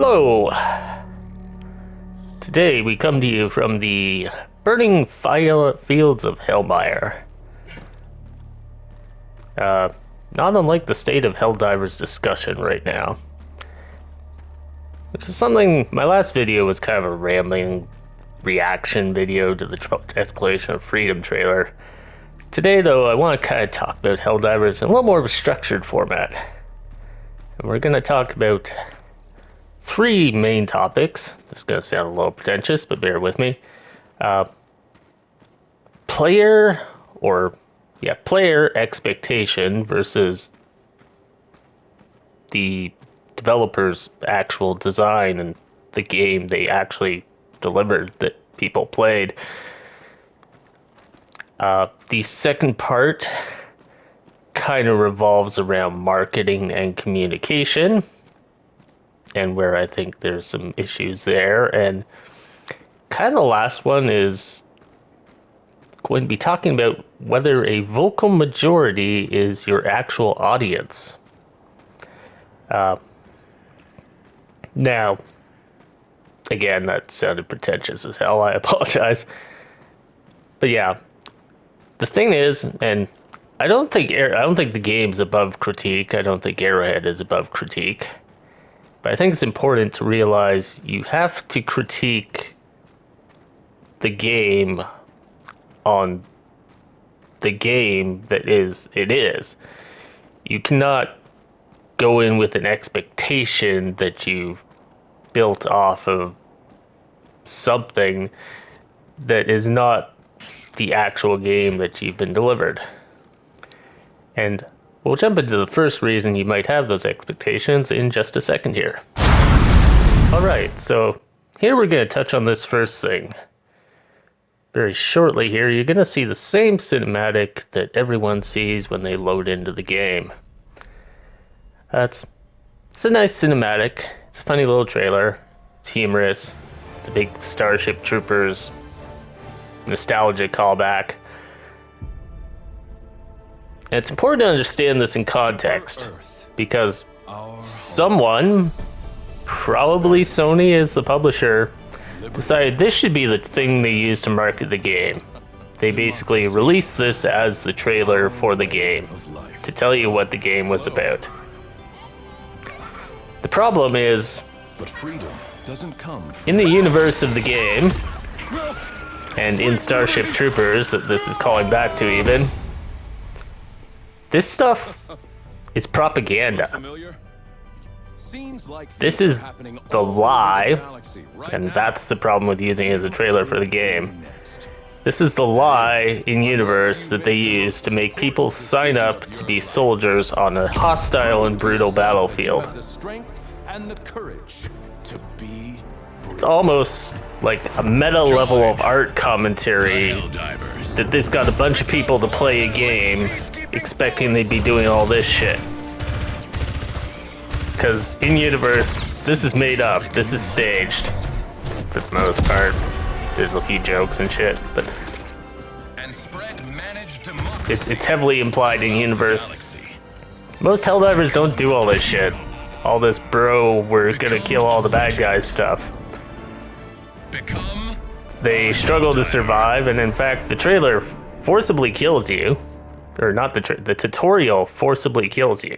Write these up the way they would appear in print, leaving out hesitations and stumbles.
Hello! Today we come to you from the burning fields of Hellmire. Not unlike the state of Helldivers discussion right now. Which is something, my last video was kind of a rambling reaction video to the Exclamation of Freedom trailer. Today though, I want to kind of talk about Helldivers in a little more of a structured format. And we're going to talk about three main topics. This is going to sound a little pretentious, but bear with me. Player expectation versus the developer's actual design and the game they actually delivered that people played. The second part kind of revolves around marketing and communication, and where I think there's some issues there. And kind of the last one is going to be talking about whether a vocal majority is your actual audience. Now, again, that sounded pretentious as hell. I apologize. But yeah, the thing is, and I don't think the game's above critique. I don't think Arrowhead is above critique. But I think it's important to realize you have to critique the game on the game that it is. You cannot go in with an expectation that you've built off of something that is not the actual game that you've been delivered. And we'll jump into the first reason you might have those expectations in just a second here. Alright, so here we're going to touch on this first thing. Very shortly here, you're going to see the same cinematic that everyone sees when they load into the game. It's a nice cinematic. It's a funny little trailer. It's humorous. It's a big Starship Troopers nostalgia callback. And it's important to understand this in context, because someone, probably Sony as the publisher, decided this should be the thing they use to market the game. They basically released this as the trailer for the game, to tell you what the game was about. The problem is, in the universe of the game, and in Starship Troopers that this is calling back to even, this stuff is propaganda. This is the lie, and that's the problem with using it as a trailer for the game. This is the lie in universe that they use to make people sign up to be soldiers on a hostile and brutal battlefield. It's almost like a meta level of art commentary that this got a bunch of people to play a game expecting they'd be doing all this shit. Because in universe, this is made up, this is staged, for the most part. There's a few jokes and shit, but it's heavily implied in universe. Most Helldivers don't do all this shit. All this bro, we're gonna kill all the bad guys stuff. They struggle to survive, and in fact, the trailer forcibly kills you. Or not the tutorial forcibly kills you.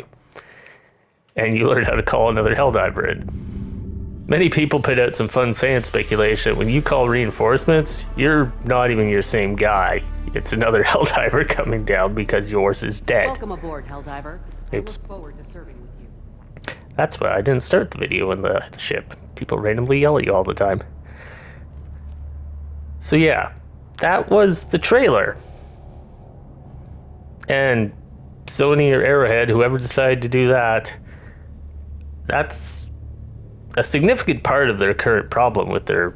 And you learn how to call another Helldiver in. Many people put out some fun fan speculation. When you call reinforcements, you're not even your same guy. It's another Helldiver coming down because yours is dead. Welcome aboard, Helldiver. I Oops. look forward to serving with you. That's why I didn't start the video in the ship. People randomly yell at you all the time. So yeah, that was the trailer. And Sony or Arrowhead, whoever decided to do that, that's a significant part of their current problem with their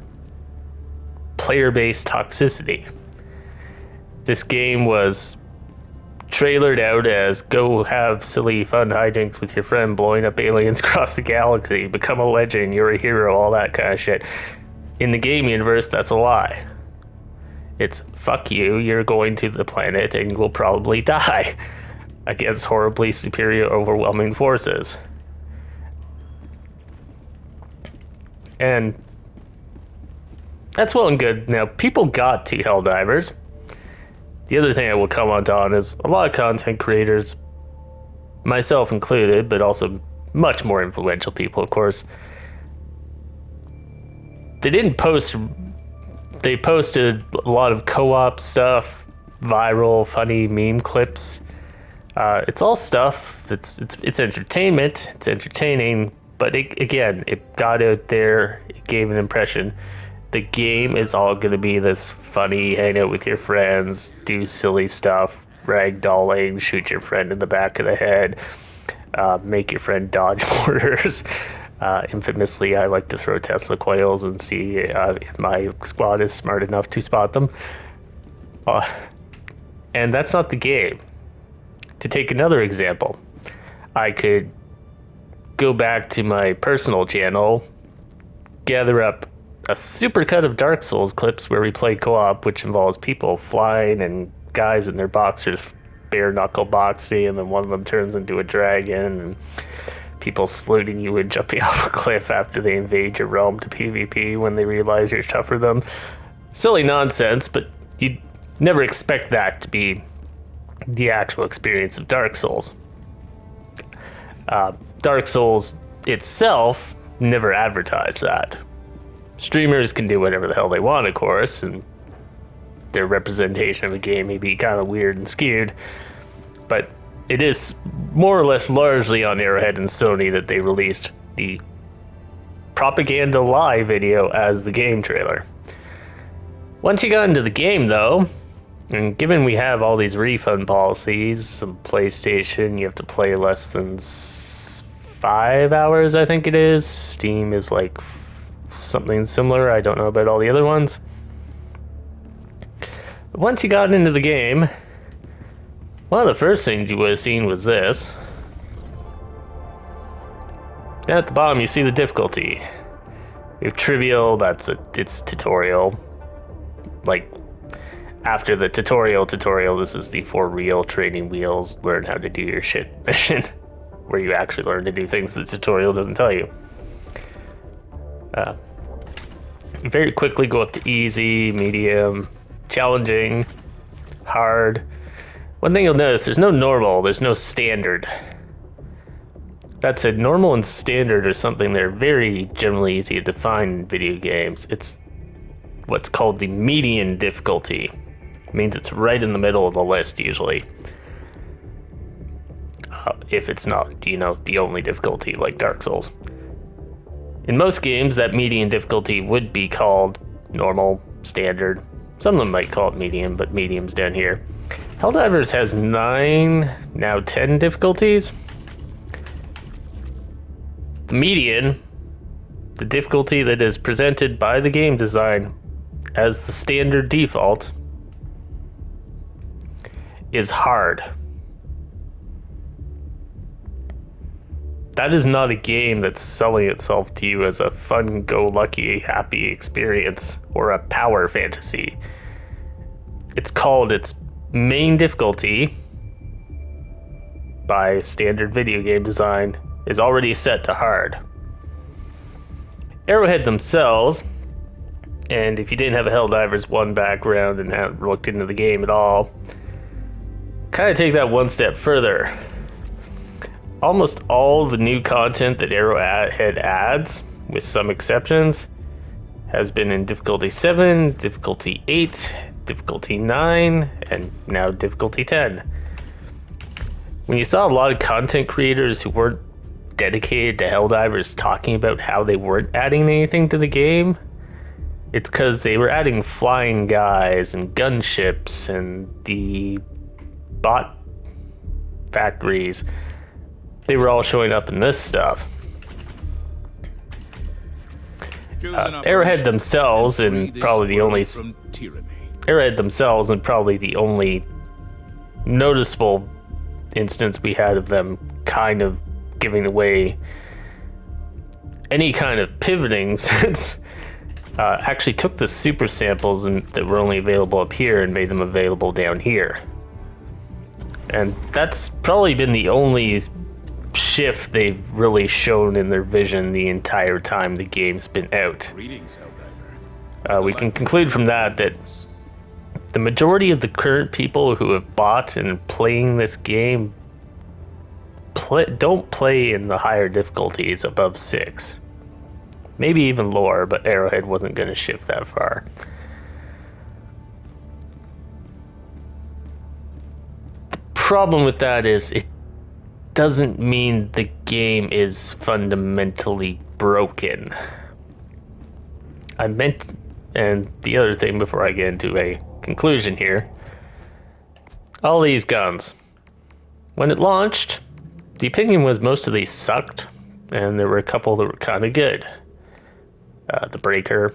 player-based toxicity. This game was trailered out as go have silly fun hijinks with your friend blowing up aliens across the galaxy, become a legend, you're a hero, all that kind of shit. In the game universe, that's a lie. It's fuck you, you're going to the planet and you will probably die against horribly superior, overwhelming forces. And that's well and good. Now, people got to Helldivers. The other thing I will comment on is a lot of content creators, myself included, but also much more influential people, of course, they didn't post. They posted a lot of co-op stuff, viral, funny meme clips. It's all stuff that's it's entertainment. It's entertaining, but it got out there. It gave an impression. The game is all going to be this funny, hang out with your friends, do silly stuff, ragdolling, shoot your friend in the back of the head, make your friend dodge mortars. Infamously, I like to throw Tesla coils and see if my squad is smart enough to spot them. And that's not the game. To take another example, I could go back to my personal channel, gather up a supercut of Dark Souls clips where we play co-op, which involves people flying and guys in their boxers bare knuckle boxing, and then one of them turns into a dragon, and people saluting you and jumping off a cliff after they invade your realm to PvP when they realize you're tougher than them. Silly nonsense, but you'd never expect that to be the actual experience of Dark Souls. Dark Souls itself never advertised that. Streamers can do whatever the hell they want, of course, and their representation of a game may be kind of weird and skewed, but it is more or less largely on Arrowhead and Sony that they released the propaganda lie video as the game trailer. Once you got into the game, though, and given we have all these refund policies, some PlayStation, you have to play less than 5 hours, I think it is. Steam is like something similar. I don't know about all the other ones. But once you got into the game, one of the first things you would have seen was this. Down at the bottom, you see the difficulty. We have trivial, it's tutorial. Like, after the tutorial, this is the for real training wheels, learn how to do your shit mission, where you actually learn to do things the tutorial doesn't tell you. You very quickly go up to easy, medium, challenging, hard. One thing you'll notice, there's no normal, there's no standard. That said, normal and standard are something that are very generally easy to define in video games. It's what's called the median difficulty. It means it's right in the middle of the list, usually. If it's not, the only difficulty, like Dark Souls. In most games, that median difficulty would be called normal, standard. Some of them might call it medium, but medium's down here. Helldivers has 9, now 10 difficulties. The median, the difficulty that is presented by the game design as the standard default, is hard. That is not a game that's selling itself to you as a fun-go-lucky, happy experience or a power fantasy. It's called its main difficulty by standard video game design is already set to hard. Arrowhead themselves, and if you didn't have a Helldivers 1 background and haven't looked into the game at all, kind of take that one step further. Almost all the new content that Arrowhead adds, with some exceptions, has been in difficulty 7, difficulty 8, difficulty 9, and now difficulty 10. When you saw a lot of content creators who weren't dedicated to Helldivers talking about how they weren't adding anything to the game, it's because they were adding flying guys and gunships and the bot factories. They were all showing up in this stuff. Arrowhead themselves, and probably the only noticeable instance we had of them kind of giving away any kind of pivoting since actually took the super samples that were only available up here and made them available down here. And that's probably been the only shift they've really shown in their vision the entire time the game's been out. Greetings, Helldiver. We can conclude from that the majority of the current people who have bought and playing this game don't play in the higher difficulties above 6. Maybe even lower, but Arrowhead wasn't going to shift that far. The problem with that is it doesn't mean the game is fundamentally broken. And the other thing before I get into a conclusion here, all these guns. When it launched, the opinion was most of these sucked, and there were a couple that were kind of good. The Breaker,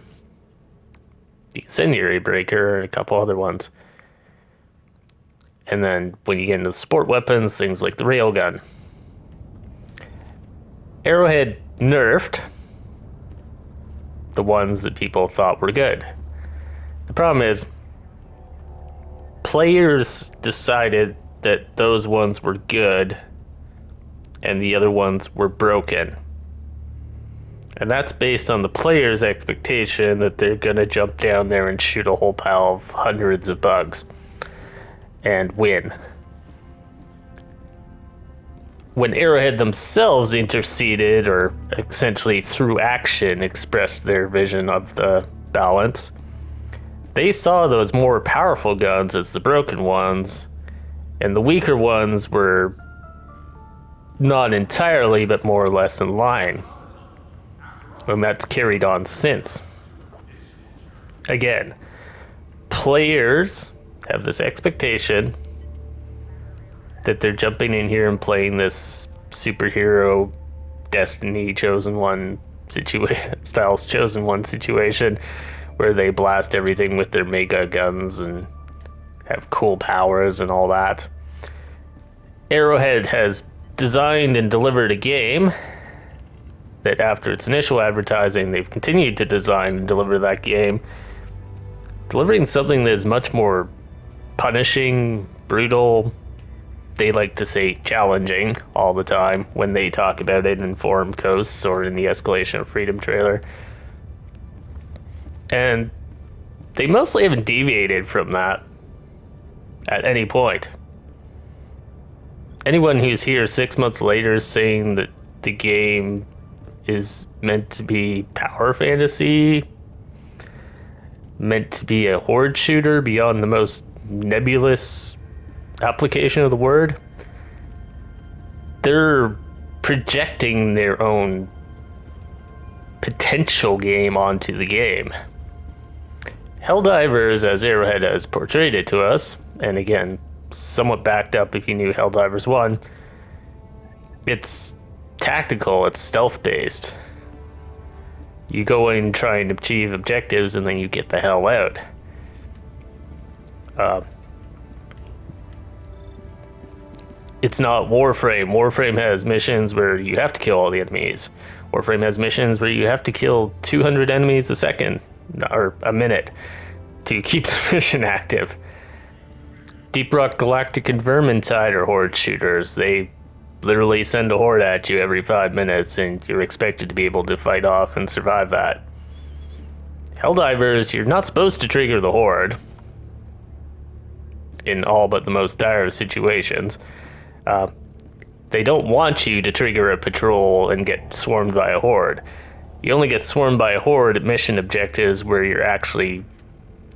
the Incendiary Breaker, and a couple other ones. And then when you get into the sport weapons, things like the Railgun. Arrowhead nerfed the ones that people thought were good. The problem is, players decided that those ones were good and the other ones were broken. And that's based on the player's expectation that they're going to jump down there and shoot a whole pile of hundreds of bugs and win. When Arrowhead themselves interceded, or essentially through action expressed their vision of the balance, they saw those more powerful guns as the broken ones, and the weaker ones were not entirely, but more or less in line. And that's carried on since. Again, players have this expectation that they're jumping in here and playing this superhero Destiny Chosen One styles Chosen One situation where they blast everything with their mega guns and have cool powers and all that. Arrowhead has designed and delivered a game that after its initial advertising, they've continued to design and deliver that game, delivering something that is much more punishing, brutal. They like to say challenging all the time when they talk about it in Forum Coasts or in the Escalation of Freedom trailer. And they mostly haven't deviated from that at any point. Anyone who's here 6 months later saying that the game is meant to be power fantasy, meant to be a horde shooter beyond the most nebulous application of the word, they're projecting their own potential game onto the game. Helldivers, as Arrowhead has portrayed it to us, and again, somewhat backed up if you knew Helldivers 1, it's tactical, it's stealth-based. You go in and try and achieve objectives, and then you get the hell out. It's not Warframe. Warframe has missions where you have to kill all the enemies. Warframe has missions where you have to kill 200 enemies a second, or a minute, to keep the mission active. Deep Rock Galactic and Vermintide are horde shooters. They literally send a horde at you every 5 minutes, and you're expected to be able to fight off and survive that. Helldivers, you're not supposed to trigger the horde in all but the most dire of situations. They don't want you to trigger a patrol and get swarmed by a horde. You only get swarmed by a horde at mission objectives where you're actually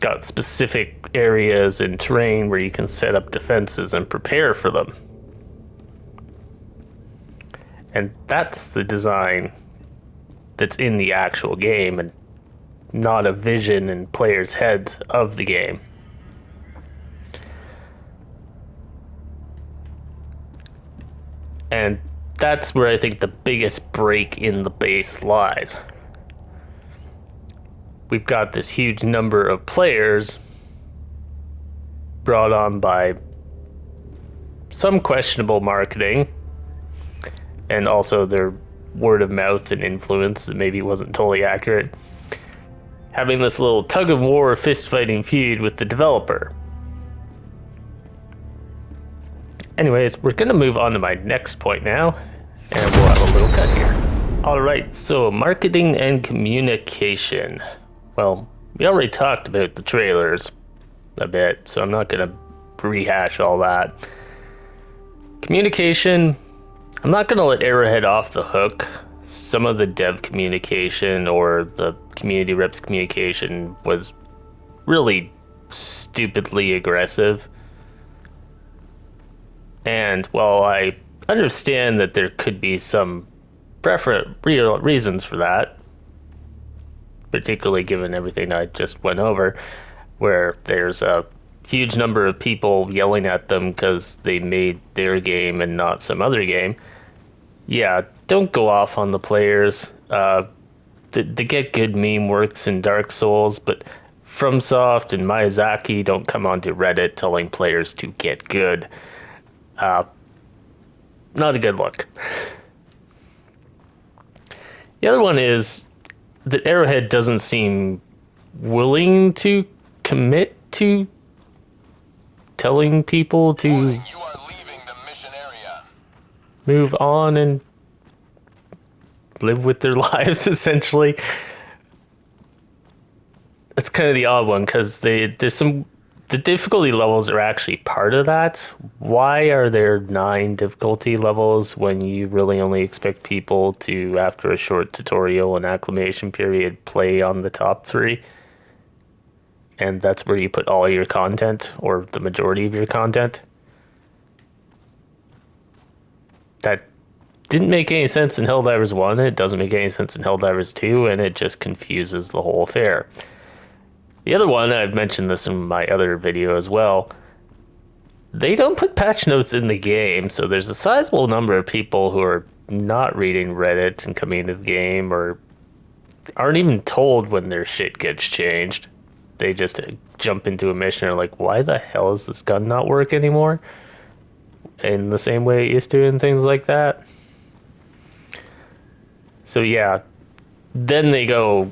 got specific areas and terrain where you can set up defenses and prepare for them. And that's the design that's in the actual game, and not a vision in players' heads of the game. And that's where I think the biggest break in the base lies. We've got this huge number of players brought on by some questionable marketing, and also their word of mouth and influence that maybe wasn't totally accurate, having this little tug of war fist fighting feud with the developer. Anyways, we're going to move on to my next point now, And we'll have a little cut here. Alright, so marketing and communication. Well, we already talked about the trailers a bit, so I'm not going to rehash all that. Communication, I'm not going to let Arrowhead off the hook. Some of the dev communication or the community reps communication was really stupidly aggressive. And while I understand that there could be some real reasons for that, particularly given everything I just went over, where there's a huge number of people yelling at them because they made their game and not some other game. Yeah, don't go off on the players. The Get Good meme works in Dark Souls, but FromSoft and Miyazaki don't come onto Reddit telling players to get good. Not a good look. The other one is that Arrowhead doesn't seem willing to commit to telling people to You are leaving the mission area. move on and live with their lives, essentially. It's kind of the odd one because the difficulty levels are actually part of that. Why are there 9 difficulty levels when you really only expect people to, after a short tutorial and acclimation period, play on the top 3? And that's where you put all your content, or the majority of your content. That didn't make any sense in Helldivers 1, it doesn't make any sense in Helldivers 2, and it just confuses the whole affair. The other one, I've mentioned this in my other video as well, they don't put patch notes in the game, so there's a sizable number of people who are not reading Reddit and coming into the game, or aren't even told when their shit gets changed. They just jump into a mission and are like, why the hell does this gun not work anymore? In the same way it used to and things like that. So yeah, then they go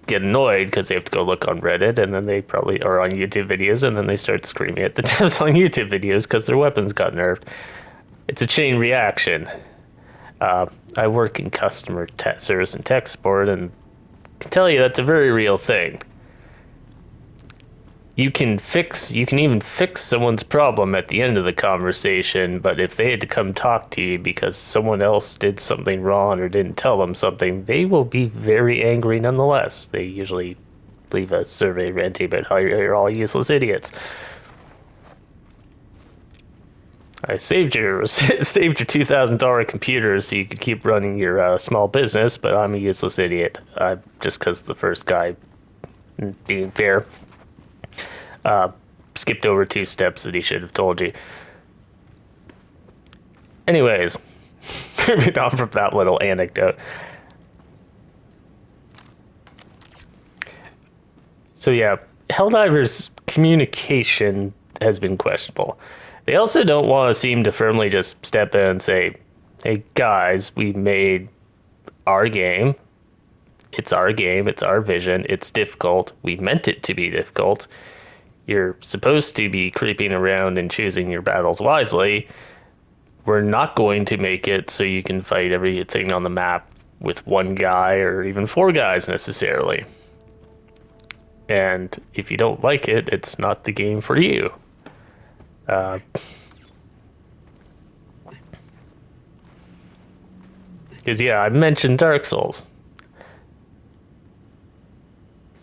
get annoyed because they have to go look on Reddit, and then they probably are on YouTube videos, and then they start screaming at the devs on YouTube videos because their weapons got nerfed. It's a chain reaction. I work in customer service and tech support, and I can tell you that's a very real thing. You can even fix someone's problem at the end of the conversation, but if they had to come talk to you because someone else did something wrong or didn't tell them something, they will be very angry nonetheless. They usually leave a survey ranting about how you're all useless idiots. I saved your $2,000 computer so you could keep running your small business, but I'm a useless idiot. Just because the first guy, being fair, skipped over 2 steps that he should have told you. Anyways, moving on from that little anecdote. So yeah, Helldivers' communication has been questionable. They also don't want to seem to firmly just step in and say, hey guys, we made our game. It's our game, it's our vision, it's difficult. We meant it to be difficult. You're supposed to be creeping around and choosing your battles wisely. We're not going to make it so you can fight everything on the map with 1 guy or even 4 guys necessarily. And if you don't like it, it's not the game for you. Because yeah, I mentioned Dark Souls.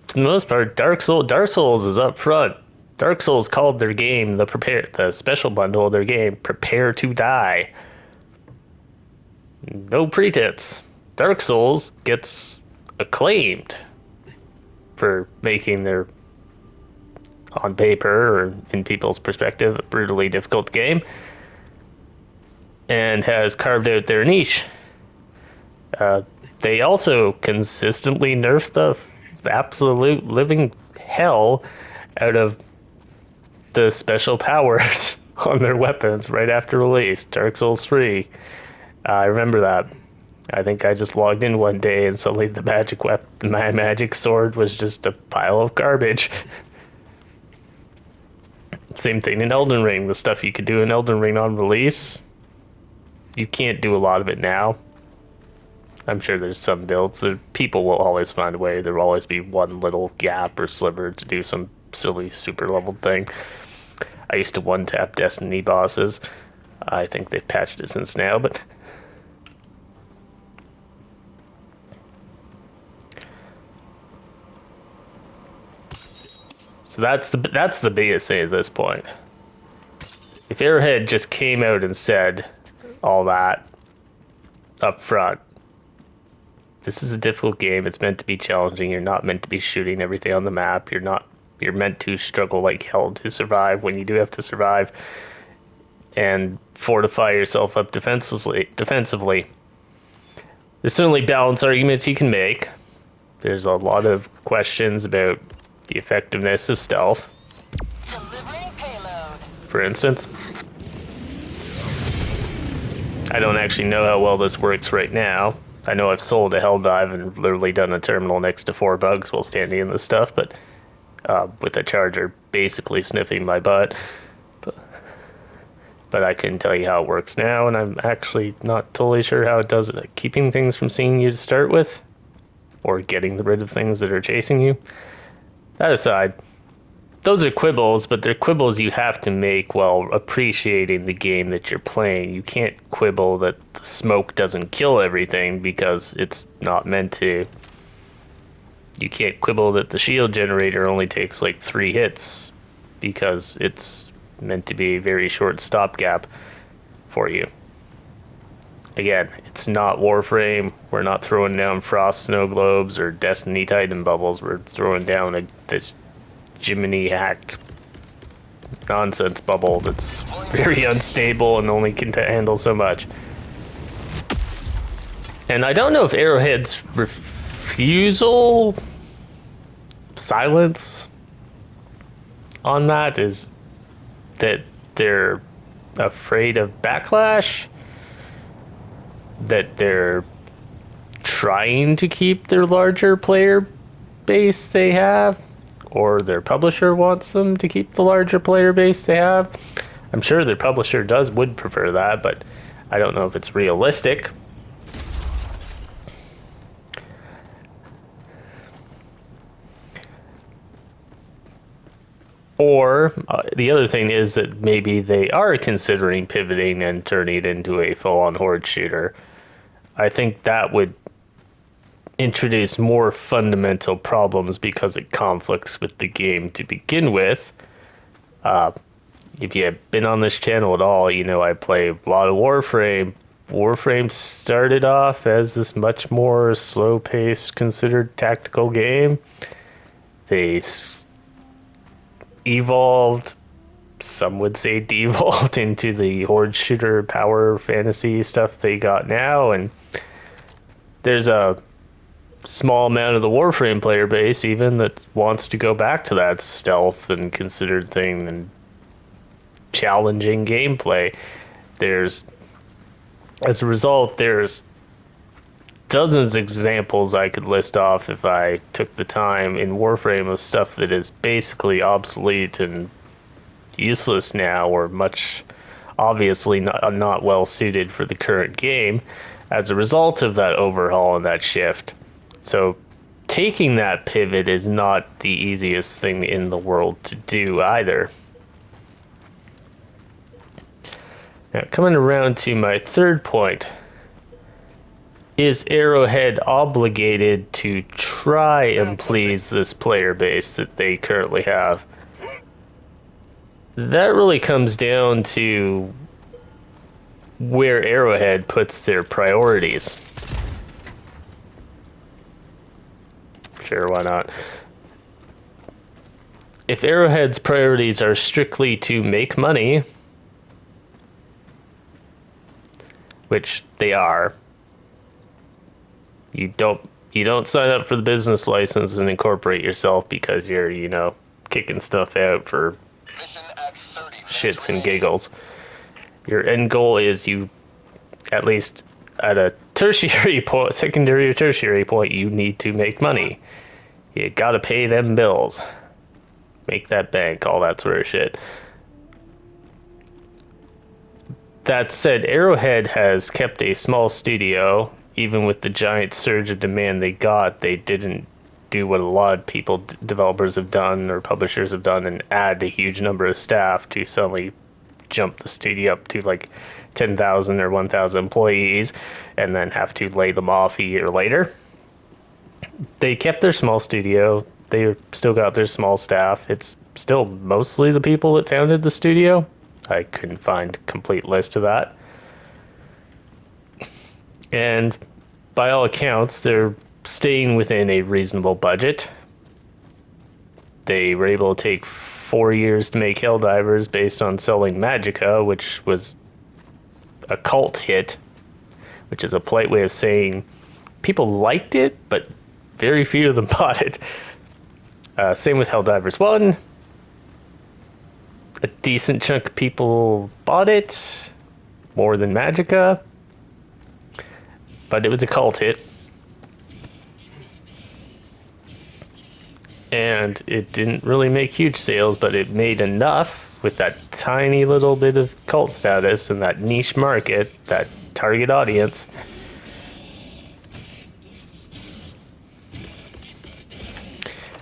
For the most part, Dark Souls is up front. Dark Souls called their game the special bundle of their game Prepare to Die. No pretense. Dark Souls gets acclaimed for making their, on paper or in people's perspective, a brutally difficult game, and has carved out their niche. They also consistently nerf the absolute living hell out of the special powers on their weapons right after release. Dark Souls 3. I remember that. I think I just logged in one day and suddenly my magic sword was just a pile of garbage. Same thing in Elden Ring. The stuff you could do in Elden Ring on release, you can't do a lot of it now. I'm sure there's some builds. People will always find a way. There will always be one little gap or sliver to do some silly super leveled thing. I used to one-tap Destiny bosses. I think they've patched it since now, but... So that's the biggest thing at this point. If Arrowhead just came out and said all that up front, this is a difficult game. It's meant to be challenging. You're not meant to be shooting everything on the map. You're meant to struggle like hell to survive when you do have to survive, and fortify yourself up defensively. There's certainly balance arguments you can make. There's a lot of questions about the effectiveness of stealth. Delivering payload. For instance, I don't actually know how well this works right now. I know I've sold a Helldive and literally done a terminal next to 4 bugs while standing in this stuff, but with a charger basically sniffing my butt. But I couldn't tell you how it works now, and I'm actually not totally sure how it does it. Keeping things from seeing you to start with, or getting rid of things that are chasing you. That aside, those are quibbles, but they're quibbles you have to make while appreciating the game that you're playing. You can't quibble that the smoke doesn't kill everything because it's not meant to. You can't quibble that the shield generator only takes like 3 hits because it's meant to be a very short stopgap for you. Again, it's not Warframe. We're not throwing down Frost Snow Globes or Destiny Titan Bubbles. We're throwing down this Jiminy hacked nonsense bubble that's very unstable and only can handle so much. And I don't know if Arrowhead's refusal, silence on that is that they're afraid of backlash, that they're trying to keep their larger player base they have, or their publisher wants them to keep the larger player base they have. I'm sure their publisher would prefer that, but I don't know if it's realistic. Or the other thing is that maybe they are considering pivoting and turning it into a full-on horde shooter. I think that would introduce more fundamental problems because it conflicts with the game to begin with. If you have been on this channel at all, you know I play a lot of Warframe. Warframe started off as this much more slow-paced, considered tactical game. They evolved, some would say devolved, into the horde shooter power fantasy stuff they got now, and there's a small amount of the Warframe player base even that wants to go back to that stealth and considered thing and challenging gameplay. As a result, there's dozens of examples I could list off if I took the time in Warframe of stuff that is basically obsolete and useless now, or much obviously not well suited for the current game as a result of that overhaul and that shift. So taking that pivot is not the easiest thing in the world to do either. Now, coming around to my third point, is Arrowhead obligated to try and please this player base that they currently have? That really comes down to where Arrowhead puts their priorities. Sure, why not? If Arrowhead's priorities are strictly to make money, which they are, you don't sign up for the business license and incorporate yourself because you're, kicking stuff out for Mission at 30 shits and giggles. Your end goal is you, at least at a tertiary point, secondary or tertiary point, you need to make money. You gotta pay them bills. Make that bank, all that sort of shit. That said, Arrowhead has kept a small studio. Even with the giant surge of demand they got, they didn't do what a lot of people, developers have done or publishers have done, and add a huge number of staff to suddenly jump the studio up to like 10,000 or 1,000 employees and then have to lay them off a year later. They kept their small studio. They still got their small staff. It's still mostly the people that founded the studio. I couldn't find a complete list of that. And by all accounts, they're staying within a reasonable budget. They were able to take 4 years to make Helldivers based on selling Magicka, which was a cult hit, which is a polite way of saying people liked it, but very few of them bought it. Same with Helldivers 1. A decent chunk of people bought it, more than Magicka, but it was a cult hit. And it didn't really make huge sales, but it made enough with that tiny little bit of cult status and that niche market, that target audience,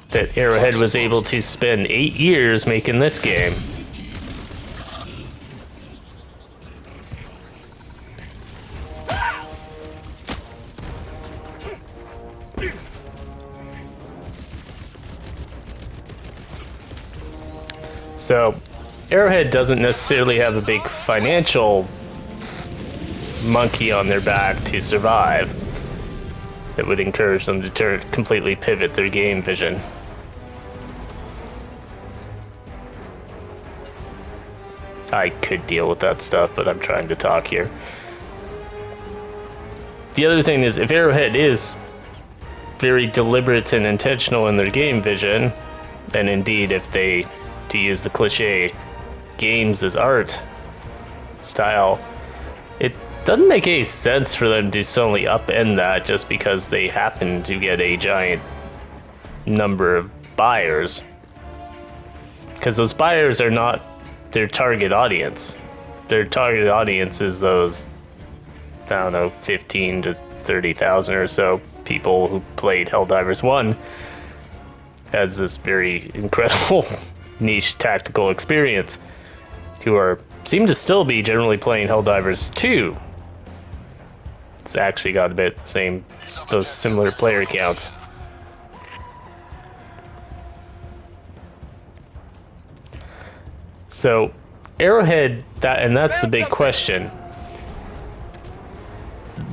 that Arrowhead was able to spend 8 years making this game. So, Arrowhead doesn't necessarily have a big financial monkey on their back to survive that would encourage them to completely pivot their game vision. I could deal with that stuff, but I'm trying to talk here. The other thing is, if Arrowhead is very deliberate and intentional in their game vision, and indeed if they, to use the cliche, games as art style, it doesn't make any sense for them to suddenly upend that just because they happen to get a giant number of buyers. Because those buyers are not their target audience. Their target audience is those, I don't know, 15 to 30,000 or so people who played Helldivers 1 as this very incredible niche tactical experience, who seem to still be generally playing Helldivers 2. It's actually got about the same, those similar player counts. So Arrowhead, that's the big question.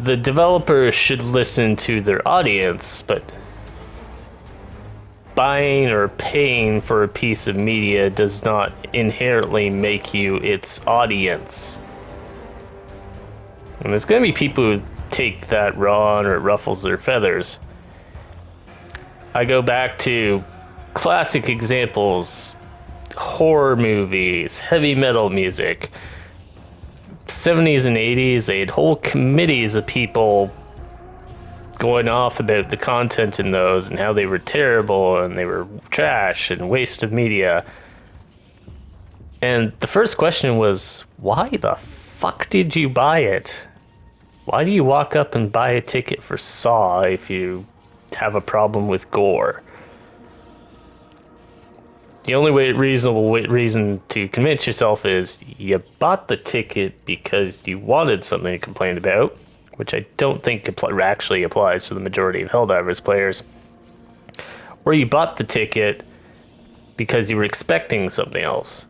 The developers should listen to their audience, but buying or paying for a piece of media does not inherently make you its audience. And there's going to be people who take that wrong or it ruffles their feathers. I go back to classic examples: horror movies, heavy metal music. 70s and 80s, they had whole committees of people going off about the content in those and how they were terrible and they were trash and waste of media. And the first question was, why the fuck did you buy it? Why do you walk up and buy a ticket for Saw if you have a problem with gore? The only reasonable reason to convince yourself is you bought the ticket because you wanted something to complain about, which I don't think actually applies to the majority of Helldivers players. Or you bought the ticket because you were expecting something else.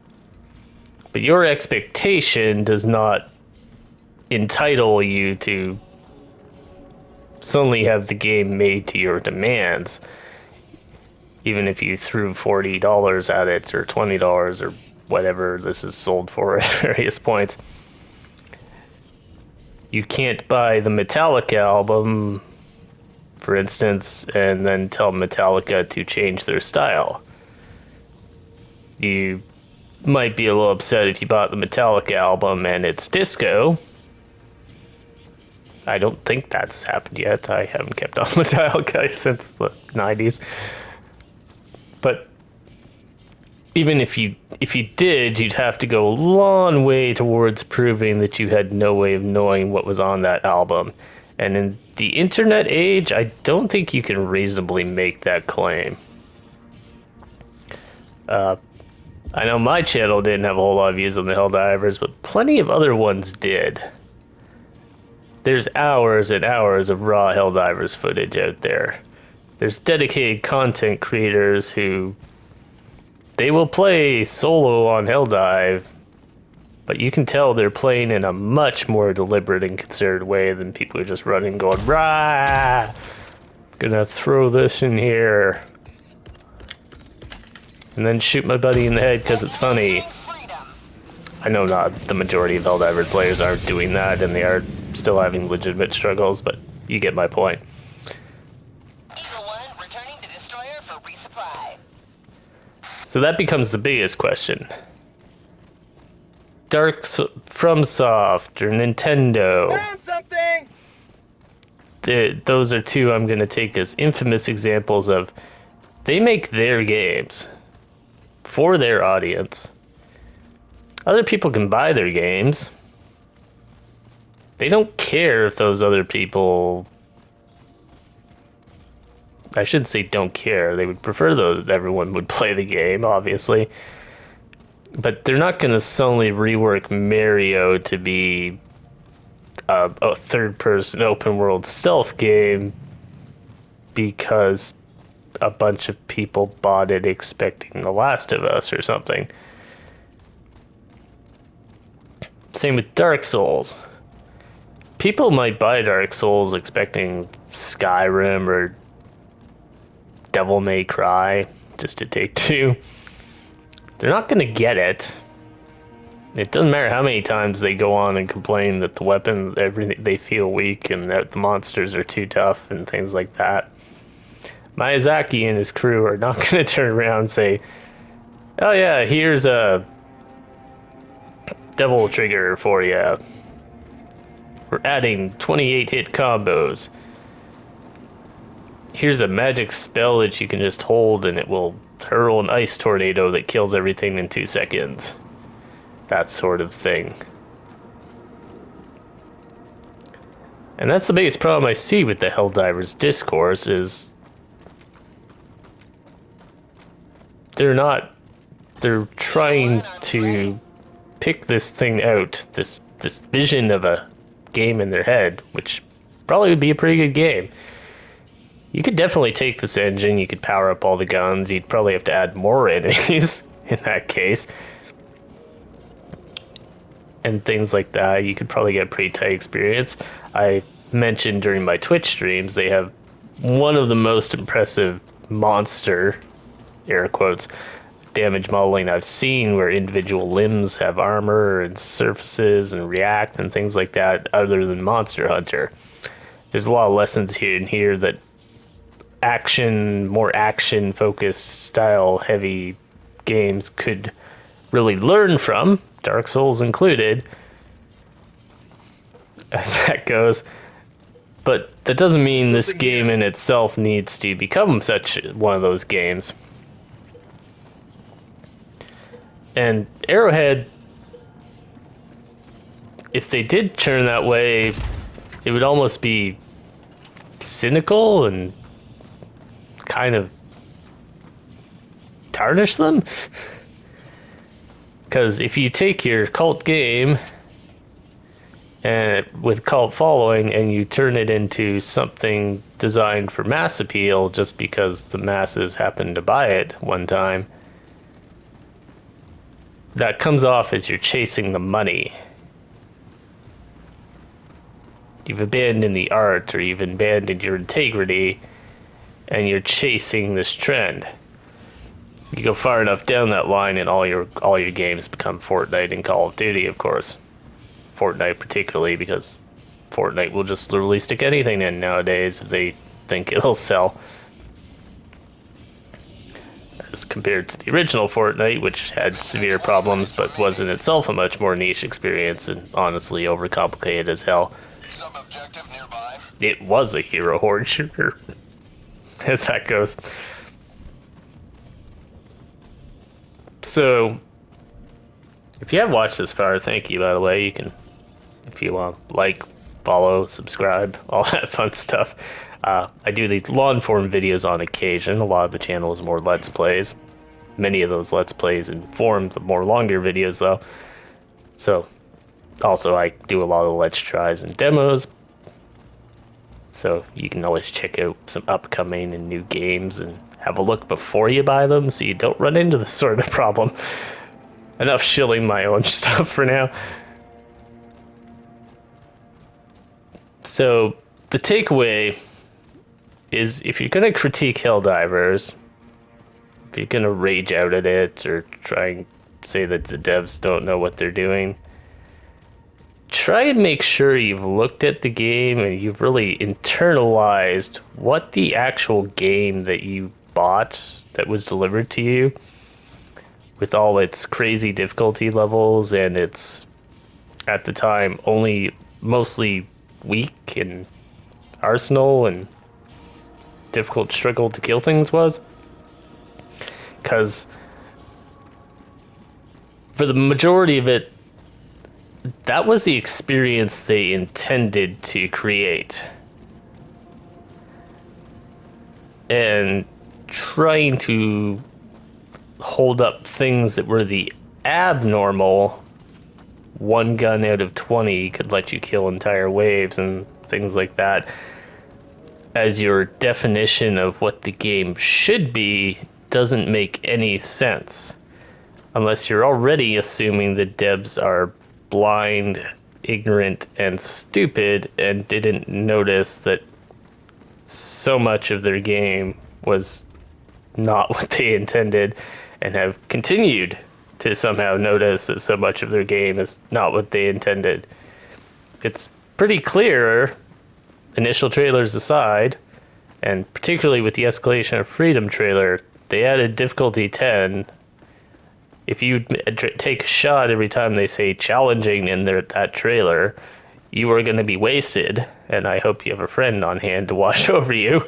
But your expectation does not entitle you to suddenly have the game made to your demands, even if you threw $40 at it or $20 or whatever this is sold for at various points. You can't buy the Metallica album, for instance, and then tell Metallica to change their style. You might be a little upset if you bought the Metallica album and it's disco. I don't think that's happened yet. I haven't kept on Metallica since the 90s. But even if you did, you'd have to go a long way towards proving that you had no way of knowing what was on that album. And in the internet age, I don't think you can reasonably make that claim. I know my channel didn't have a whole lot of views on the Helldivers, but plenty of other ones did. There's hours and hours of raw Helldivers footage out there. There's dedicated content creators who they will play solo on Helldive, but you can tell they're playing in a much more deliberate and considered way than people who just run and going, rah! Gonna throw this in here. And then shoot my buddy in the head because it's funny. I know not the majority of Helldivers players aren't doing that, and they are still having legitimate struggles, but you get my point. Eagle 1 returning to destroyer for resupply. So that becomes the biggest question. FromSoft or Nintendo. Found something! Those are two I'm going to take as infamous examples of they make their games for their audience. Other people can buy their games. They don't care if those other people... I shouldn't say don't care. They would prefer that everyone would play the game, obviously. But they're not going to suddenly rework Mario to be a third-person open-world stealth game because a bunch of people bought it expecting The Last of Us or something. Same with Dark Souls. People might buy Dark Souls expecting Skyrim or Devil May Cry, just to take two. They're not going to get it. It doesn't matter how many times they go on and complain that the weapons, everything, they feel weak and that the monsters are too tough and things like that. Miyazaki and his crew are not going to turn around and say, oh yeah, here's a Devil Trigger for you. We're adding 28 hit combos. Here's a magic spell that you can just hold and it will hurl an ice tornado that kills everything in 2 seconds. That sort of thing. And that's the biggest problem I see with the Helldivers discourse is they're trying to pick this thing out, this vision of a game in their head, which probably would be a pretty good game. You could definitely take this engine, you could power up all the guns, you'd probably have to add more enemies in that case. And things like that, you could probably get a pretty tight experience. I mentioned during my Twitch streams, they have one of the most impressive monster, air quotes, damage modeling I've seen where individual limbs have armor and surfaces and react and things like that other than Monster Hunter. There's a lot of lessons here and here that more action focused style heavy games could really learn from, Dark Souls included, as that goes. But that doesn't mean this game in itself needs to become such one of those games. And Arrowhead, if they did turn that way, it would almost be cynical and kind of tarnish them. Because if you take your cult game and with cult following and you turn it into something designed for mass appeal just because the masses happen to buy it one time, that comes off as you're chasing the money. You've abandoned the art, or you've abandoned your integrity, and you're chasing this trend. You go far enough down that line and all your games become Fortnite and Call of Duty, of course. Fortnite particularly, because Fortnite will just literally stick anything in nowadays if they think it'll sell. As compared to the original Fortnite, which had severe problems but was in itself a much more niche experience and honestly overcomplicated as hell. Sub-objective nearby. It was a hero horde shooter, as that goes. So, if you have watched this far, thank you, by the way. You can, if you want, like, follow, subscribe, all that fun stuff. I do these long-form videos on occasion. A lot of the channel is more Let's Plays. Many of those Let's Plays inform the more longer videos, though. So, also, I do a lot of Let's Tries and demos. So, you can always check out some upcoming and new games and have a look before you buy them so you don't run into this sort of problem. Enough shilling my own stuff for now. So, the takeaway is if you're going to critique Helldivers, if you're going to rage out at it or try and say that the devs don't know what they're doing, try and make sure you've looked at the game and you've really internalized what the actual game that you bought that was delivered to you, with all its crazy difficulty levels and its, at the time, only mostly weak and arsenal and difficult struggle to kill things was. Because for the majority of it, that was the experience they intended to create. And trying to hold up things that were the abnormal, one gun out of 20 could let you kill entire waves and things like that, as your definition of what the game should be, doesn't make any sense. Unless you're already assuming the devs are blind, ignorant, and stupid and didn't notice that so much of their game was not what they intended, and have continued to somehow notice that so much of their game is not what they intended. It's pretty clear, initial trailers aside, and particularly with the Escalation of Freedom trailer, they added difficulty 10. If you take a shot every time they say challenging in that trailer, you are going to be wasted, and I hope you have a friend on hand to watch over you,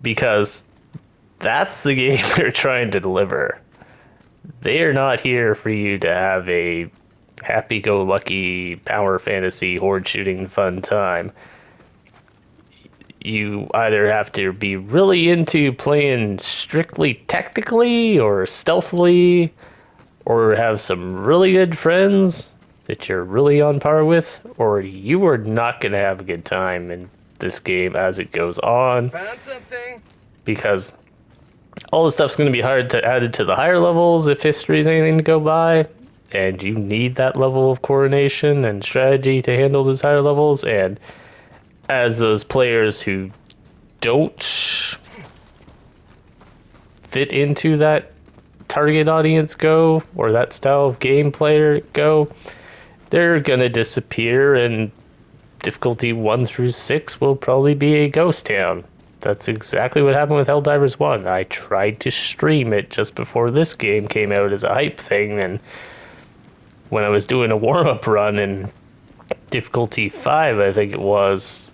because that's the game they're trying to deliver. They are not here for you to have a happy-go-lucky power fantasy horde shooting fun time. You either have to be really into playing strictly tactically or stealthily, or have some really good friends that you're really on par with, or you are not going to have a good time in this game as it goes on. Found something. Because all the stuff's going to be hard to add to the higher levels if history is anything to go by, and you need that level of coordination and strategy to handle those higher levels. And as those players who don't fit into that target audience go, or that style of game player go, they're gonna disappear, and difficulty 1 through 6 will probably be a ghost town. That's exactly what happened with Helldivers 1. I tried to stream it just before this game came out as a hype thing, and when I was doing a warm-up run in difficulty 5, I think it was,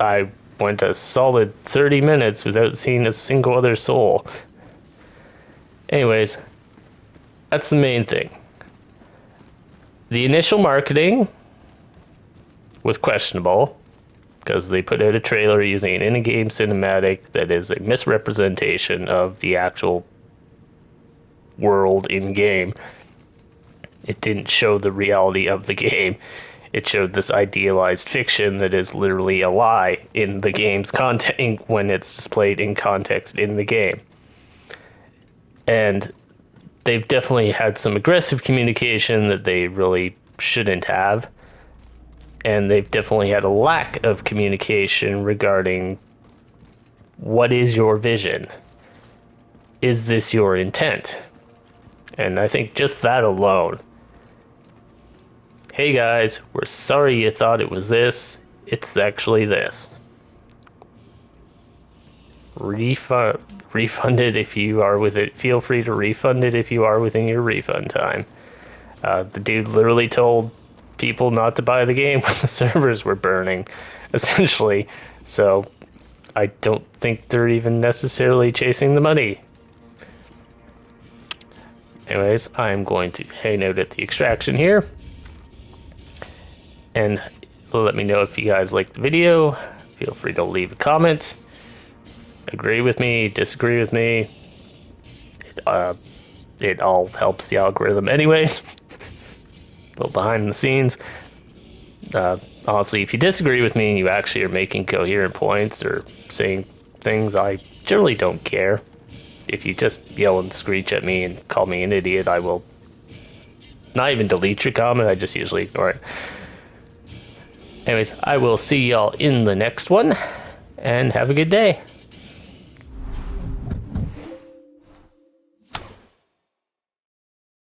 I went a solid 30 minutes without seeing a single other soul. Anyways, that's the main thing. The initial marketing was questionable, because they put out a trailer using an in-game cinematic that is a misrepresentation of the actual world in-game. It didn't show the reality of the game. It showed this idealized fiction that is literally a lie in the game's content when it's displayed in context in the game. And they've definitely had some aggressive communication that they really shouldn't have. And they've definitely had a lack of communication regarding what is your vision? Is this your intent? And I think just that alone. Hey guys, we're sorry you thought it was this. It's actually this. Refund it if you are with it. Feel free to refund it if you are within your refund time. The dude literally told people not to buy the game when the servers were burning, essentially. So I don't think they're even necessarily chasing the money. Anyways, I'm going to hang out at the extraction here. And let me know if you guys liked the video. Feel free to leave a comment. Agree with me, disagree with me. It all helps the algorithm anyways. Well, behind the scenes. Honestly, if you disagree with me and you actually are making coherent points or saying things, I generally don't care. If you just yell and screech at me and call me an idiot, I will not even delete your comment, I just usually ignore it. Anyways, I will see y'all in the next one, and have a good day.